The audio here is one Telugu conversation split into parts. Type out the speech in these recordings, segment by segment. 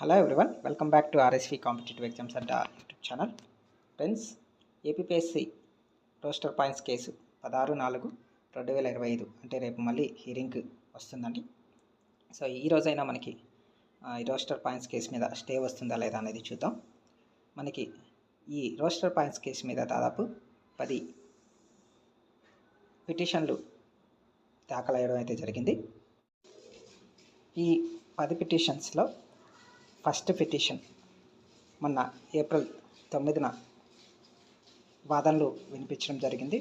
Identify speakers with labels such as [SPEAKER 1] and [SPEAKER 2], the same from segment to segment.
[SPEAKER 1] Hello everyone, welcome back to RSV competitive exams Adda YouTube channel. Friends, APPSC roster points case 16/4/2025 అంటే రేపు మళ్ళీ హీరింగ్కి వస్తుందండి. సో ఈ రోజైనా మనకి ఈ రోస్టర్ పాయింట్స్ కేసు మీద స్టే వస్తుందా లేదా అనేది చూద్దాం. మనకి ఈ రోస్టర్ పాయింట్స్ కేసు మీద దాదాపు 10 పిటిషన్లు దాఖలయ్యడం అయితే జరిగింది. ఈ 10 పిటిషన్స్లో ఫస్ట్ పిటిషన్ మొన్న ఏప్రిల్ 9న వాదనలు వినిపించడం జరిగింది.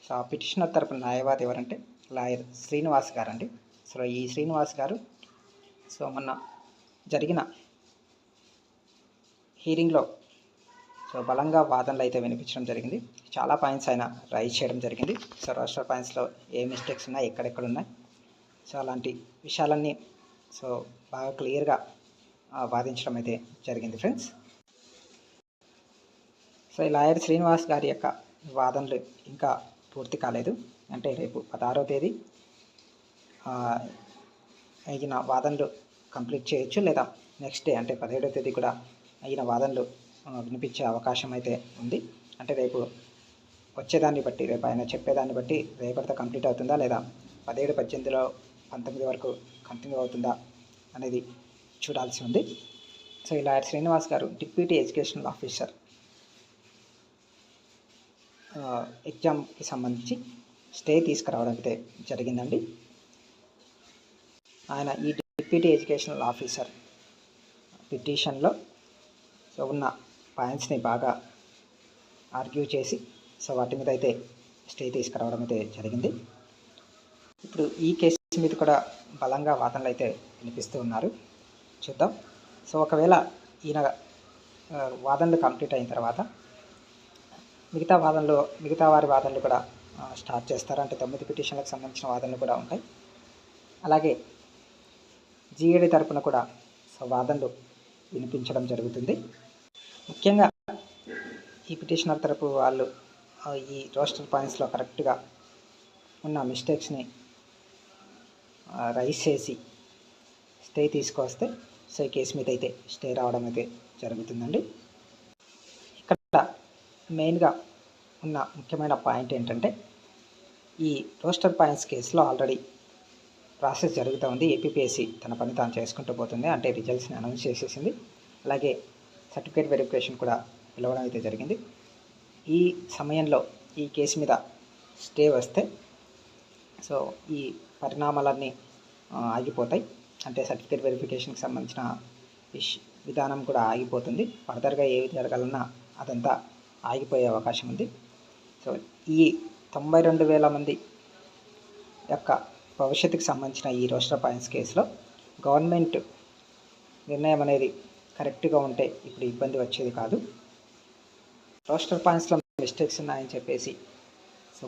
[SPEAKER 1] సో ఆ పిటిషనర్ తరపున న్యాయవాది ఎవరంటే లాయర్ శ్రీనివాస్ గారు అండి. సో ఈ శ్రీనివాస్ గారు మొన్న జరిగిన హీరింగ్లో బలంగా వాదనలు అయితే వినిపించడం జరిగింది. చాలా పాయింట్స్ ఆయన రైజ్ చేయడం జరిగింది. సో రోస్టర్ పాయింట్స్లో ఏ మిస్టేక్స్ ఉన్నాయి, ఎక్కడెక్కడ ఉన్నాయి, అలాంటి విషయాలన్నీ బాగా క్లియర్గా వాదించడం అయితే జరిగింది ఫ్రెండ్స్. ఈ లాయర్ శ్రీనివాస్ గారి యొక్క వాదనలు ఇంకా పూర్తి కాలేదు. అంటే రేపు 16వ తేదీ అయిన వాదనలు కంప్లీట్ చేయొచ్చు, లేదా నెక్స్ట్ డే అంటే 17వ తేదీ కూడా అయిన వాదనలు వినిపించే అవకాశం అయితే ఉంది. అంటే రేపు వచ్చేదాన్ని బట్టి, రేపు ఆయన చెప్పేదాన్ని బట్టి రేపటితో కంప్లీట్ అవుతుందా, లేదా 17, 18, 19 వరకు కంటిన్యూ అవుతుందా అనేది చూడాల్సి ఉంది. ఈ లాయర్ శ్రీనివాస్ గారు డిప్యూటీ ఎడ్యుకేషనల్ ఆఫీసర్ ఎగ్జామ్కి సంబంధించి స్టే తీసుకురావడం అయితే జరిగిందండి. ఆయన ఈ డిప్యూటీ ఎడ్యుకేషనల్ ఆఫీసర్ పిటిషన్లో ఉన్న పాయింట్స్ని బాగా ఆర్గ్యూ చేసి వాటి మీద అయితే స్టే తీసుకురావడం అయితే జరిగింది. ఇప్పుడు ఈ కేసు మీద కూడా బలంగా వాదనలు అయితే వినిపిస్తూ ఉన్నారు. చూద్దాం. ఒకవేళ ఈయన వాదనలు కంప్లీట్ అయిన తర్వాత మిగతా వారి వాదనలు కూడా స్టార్ట్ చేస్తారు. అంటే 9 పిటిషన్లకు సంబంధించిన వాదనలు కూడా ఉంటాయి. అలాగే జీఏడీ తరపున కూడా వాదనలు వినిపించడం జరుగుతుంది. ముఖ్యంగా ఈ పిటిషనర్ తరపు వాళ్ళు ఈ రోస్టర్ పాయింట్స్లో కరెక్ట్గా ఉన్న మిస్టేక్స్ని రైజ్ చేసి స్టే తీసుకొస్తే ఈ కేసు మీద అయితే స్టే రావడం అయితే జరుగుతుందండి. ఇక్కడ మెయిన్గా ఉన్న ముఖ్యమైన పాయింట్ ఏంటంటే, ఈ రోస్టర్ పాయింట్స్ కేసులో ఆల్రెడీ ప్రాసెస్ జరుగుతూ ఉంది. ఏపీపీఎస్సి తన పని తాను చేసుకుంటూ పోతుంది. అంటే రిజల్ట్స్ని అనౌన్స్ చేసేసింది. అలాగే సర్టిఫికేట్ వెరిఫికేషన్ కూడా పిలవడం అయితే జరిగింది. ఈ సమయంలో ఈ కేసు మీద స్టే వస్తే ఈ పరిణామాలన్నీ ఆగిపోతాయి. అంటే సర్టిఫికేట్ వెరిఫికేషన్కి సంబంధించిన విధానం కూడా ఆగిపోతుంది. ఫర్దర్గా ఏవి జరగాలన్నా అదంతా ఆగిపోయే అవకాశం ఉంది. ఈ 92,000 మంది యొక్క భవిష్యత్తుకు సంబంధించిన ఈ రోస్టర్ పాయింట్స్ కేసులో గవర్నమెంట్ నిర్ణయం అనేది కరెక్ట్గా ఉంటే ఇప్పుడు ఇబ్బంది వచ్చేది కాదు. రోస్టర్ పాయింట్స్లో మిస్టేక్స్ ఉన్నాయని చెప్పేసి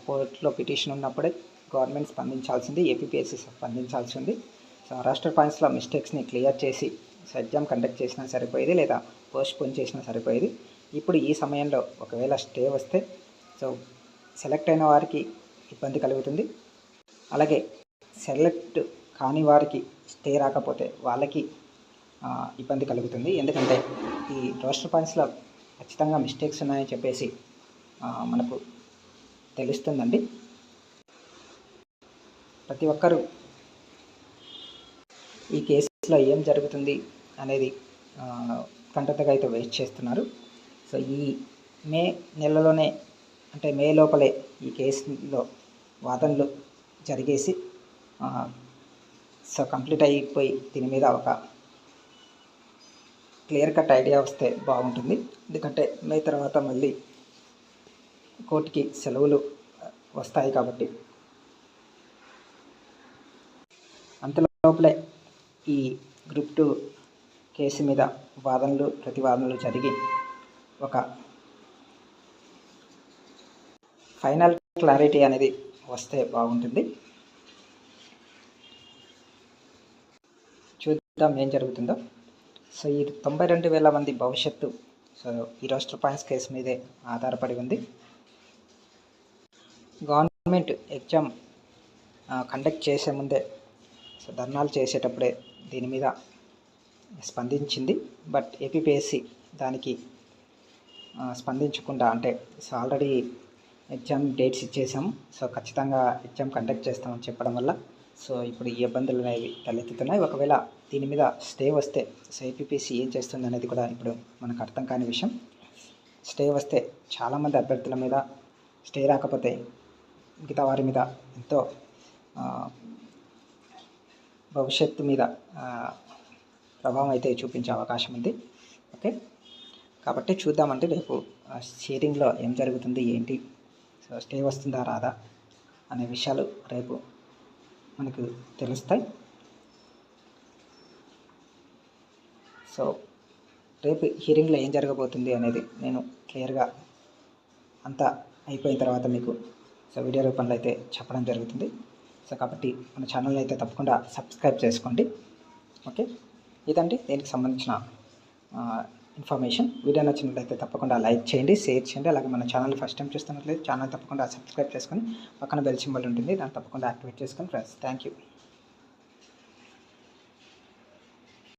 [SPEAKER 1] కోర్టులో పిటిషన్ ఉన్నప్పుడే గవర్నమెంట్ స్పందించాల్సింది, ఏపీపీఎస్సి స్పందించాల్సి ఉంది. రోస్టర్ పాయింట్స్లో మిస్టేక్స్ని క్లియర్ చేసి ఎగ్జామ్ కండక్ట్ చేసినా సరిపోయేది, లేదా పోస్ట్పోన్ చేసినా సరిపోయేది. ఇప్పుడు ఈ సమయంలో ఒకవేళ స్టే వస్తే సెలెక్ట్ అయిన వారికి ఇబ్బంది కలుగుతుంది. అలాగే సెలెక్ట్ కాని వారికి స్టే రాకపోతే వాళ్ళకి ఇబ్బంది కలుగుతుంది. ఎందుకంటే ఈ రోస్టర్ పాయింట్స్లో ఖచ్చితంగా మిస్టేక్స్ ఉన్నాయని చెప్పేసి మనకు తెలుస్తుందండి. ప్రతి ఒక్కరూ ఈ కేసులో ఏం జరుగుతుంది అనేది కంటతగా అయితే వెయిట్ చేస్తున్నారు. ఈ మే నెలలోనే, అంటే మే లోపలే ఈ కేసులో వాదనలు జరిగేసి కంప్లీట్ అయిపోయి దీని మీద ఒక క్లియర్ కట్ ఐడియా వస్తే బాగుంటుంది. ఎందుకంటే మే తర్వాత మళ్ళీ కోర్టుకి సెలవులు వస్తాయి కాబట్టి అంతలోపలే ఈ గ్రూప్ 2 కేసు మీద ప్రతివాదనలు జరిగి ఒక ఫైనల్ క్లారిటీ అనేది వస్తే బాగుంటుంది. చూద్దాం ఏం జరుగుతుందో. ఈ 92,000 మంది భవిష్యత్తు ఈ రోస్టర్ పాయింట్స్ కేసు మీదే ఆధారపడి ఉంది. గవర్నమెంట్ ఎగ్జామ్ కండక్ట్ చేసే ముందే ధర్నాలు చేసేటప్పుడే దీని మీద స్పందించింది. బట్ ఏపీపీఎస్సీ దానికి స్పందించకుండా, అంటే ఆల్రెడీ ఎగ్జామ్ డేట్స్ ఇచ్చేసాము, సో ఖచ్చితంగా ఎగ్జామ్ కండక్ట్ చేస్తామని చెప్పడం వల్ల సో ఇప్పుడు ఈ ఇబ్బందులు అనేవి తలెత్తుతున్నాయి. ఒకవేళ దీని మీద స్టే వస్తే సో ఏపీపీఎస్సీ ఏం చేస్తుంది అనేది కూడా ఇప్పుడు మనకు అర్థం కాని విషయం. స్టే వస్తే చాలామంది అభ్యర్థుల మీద, స్టే రాకపోతే మిగతా వారి మీద ఎంతో భవిష్యత్తు మీద ప్రభావం అయితే చూపించే అవకాశం ఉంది. ఓకే, కాబట్టి చూద్దామంటే రేపు షేరింగ్లో ఏం జరుగుతుంది ఏంటి, సో స్టే వస్తుందా రాదా అనే విషయాలు రేపు మనకు తెలుస్తాయి. సో రేపు హియరింగ్లో ఏం జరగబోతుంది అనేది నేను క్లియర్గా అంతా అయిపోయిన తర్వాత మీకు సో వీడియో రూపంలో అయితే చెప్పడం జరుగుతుంది. సో కాబట్టి మన ఛానల్ని అయితే తప్పకుండా సబ్స్క్రైబ్ చేసుకోండి. ఓకే, ఇదండి దీనికి సంబంధించిన ఇన్ఫర్మేషన్. వీడియో నచ్చినట్లయితే తప్పకుండా లైక్ చేయండి, షేర్ చేయండి. అలాగే మన ఛానల్ ఫస్ట్ టైం చూస్తున్నట్లయితే ఛానల్ తప్పకుండా సబ్స్క్రైబ్ చేసుకొని పక్కన బెల్ సింబల్ ఉంటుంది, దాన్ని తప్పకుండా యాక్టివేట్ చేసుకొని ఫ్రెండ్స్. Thank you.